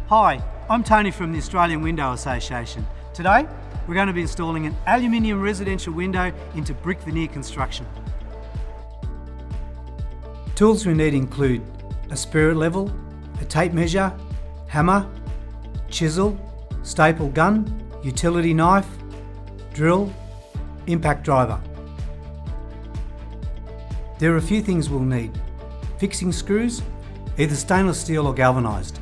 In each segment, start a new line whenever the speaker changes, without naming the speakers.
Hi, I'm Tony from the Australian Window Association. Today, we're going to be installing an aluminium residential window into brick veneer construction. Tools we need include a spirit level, a tape measure, hammer, chisel, staple gun, utility knife, drill, impact driver. There are a few things we'll need. Fixing screws, either stainless steel or galvanised.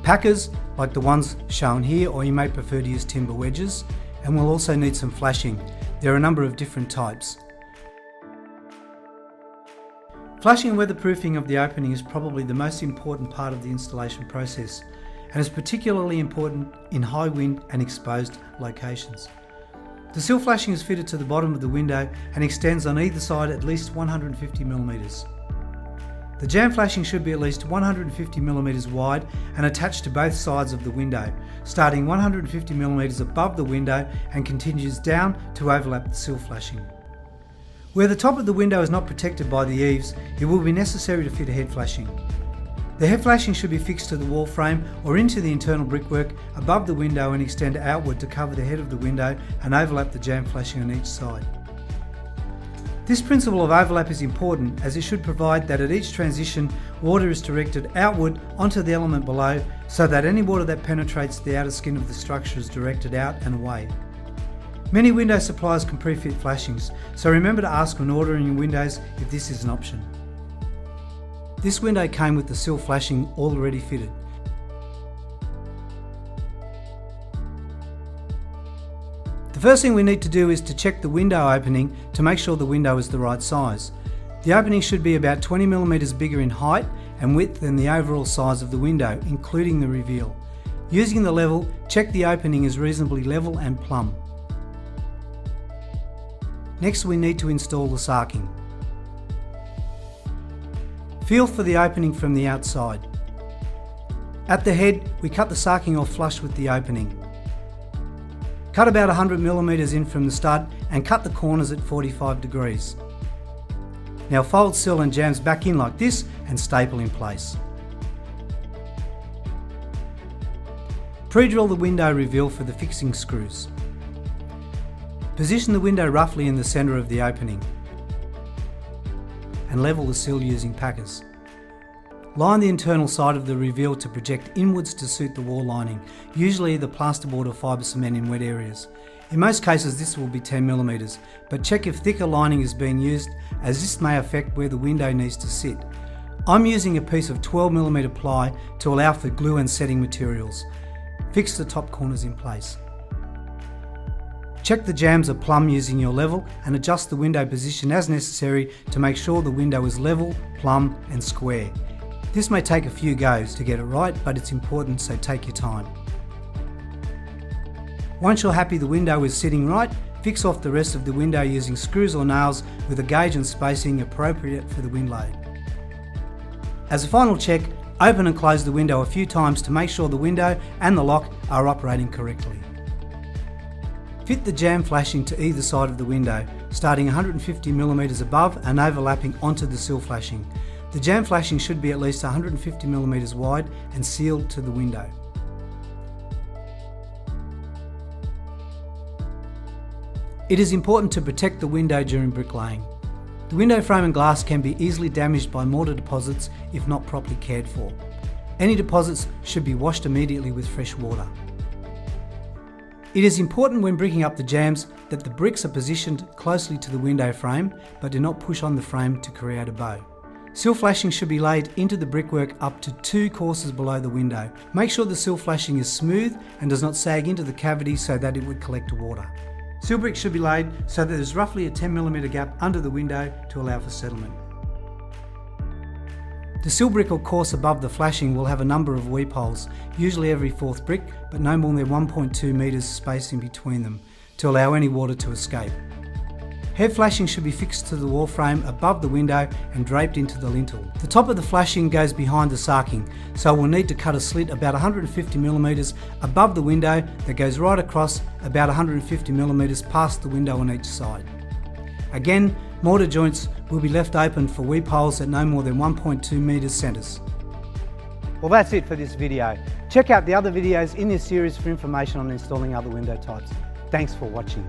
Packers, like the ones shown here, or you may prefer to use timber wedges, and we'll also need some flashing. There are a number of different types. Flashing and weatherproofing of the opening is probably the most important part of the installation process, and is particularly important in high wind and exposed locations. The sill flashing is fitted to the bottom of the window and extends on either side at least 150mm. The jamb flashing should be at least 150mm wide and attached to both sides of the window, starting 150mm above the window and continues down to overlap the sill flashing. Where the top of the window is not protected by the eaves, it will be necessary to fit a head flashing. The head flashing should be fixed to the wall frame or into the internal brickwork above the window and extend outward to cover the head of the window and overlap the jamb flashing on each side. This principle of overlap is important, as it should provide that at each transition, water is directed outward onto the element below, so that any water that penetrates the outer skin of the structure is directed out and away. Many window suppliers can pre-fit flashings, so remember to ask when ordering your windows if this is an option. This window came with the sill flashing already fitted. The first thing we need to do is to check the window opening to make sure the window is the right size. The opening should be about 20mm bigger in height and width than the overall size of the window, including the reveal. Using the level, check the opening is reasonably level and plumb. Next, we need to install the sarking. Feel for the opening from the outside. At the head, we cut the sarking off flush with the opening. Cut about 100mm in from the stud and cut the corners at 45 degrees. Now fold sill and jambs back in like this and staple in place. Pre-drill the window reveal for the fixing screws. Position the window roughly in the centre of the opening and level the sill using packers. Line the internal side of the reveal to project inwards to suit the wall lining, usually either plasterboard or fibre cement in wet areas. In most cases this will be 10mm, but check if thicker lining is being used, as this may affect where the window needs to sit. I'm using a piece of 12mm ply to allow for glue and setting materials. Fix the top corners in place. Check the jambs are plumb using your level and adjust the window position as necessary to make sure the window is level, plumb and square. This may take a few goes to get it right, but it's important, so take your time. Once you're happy the window is sitting right, fix off the rest of the window using screws or nails with a gauge and spacing appropriate for the wind load. As a final check, open and close the window a few times to make sure the window and the lock are operating correctly. Fit the jamb flashing to either side of the window, starting 150mm above and overlapping onto the sill flashing. The jamb flashing should be at least 150mm wide and sealed to the window. It is important to protect the window during bricklaying. The window frame and glass can be easily damaged by mortar deposits if not properly cared for. Any deposits should be washed immediately with fresh water. It is important when bricking up the jambs that the bricks are positioned closely to the window frame, but do not push on the frame to create a bow. Sill flashing should be laid into the brickwork up to 2 courses below the window. Make sure the sill flashing is smooth and does not sag into the cavity so that it would collect water. Sill bricks should be laid so that there is roughly a 10mm gap under the window to allow for settlement. The sill brick or course above the flashing will have a number of weep holes, usually every 4th brick, but no more than 1.2 metres spacing between them, to allow any water to escape. Head flashing should be fixed to the wall frame above the window and draped into the lintel. The top of the flashing goes behind the sarking, so we'll need to cut a slit about 150mm above the window that goes right across about 150mm past the window on each side. Again, mortar joints will be left open for weep holes at no more than 1.2 metres centres. Well, that's it for this video. Check Check out the other videos in this series for information on installing other window types. Thanks for watching.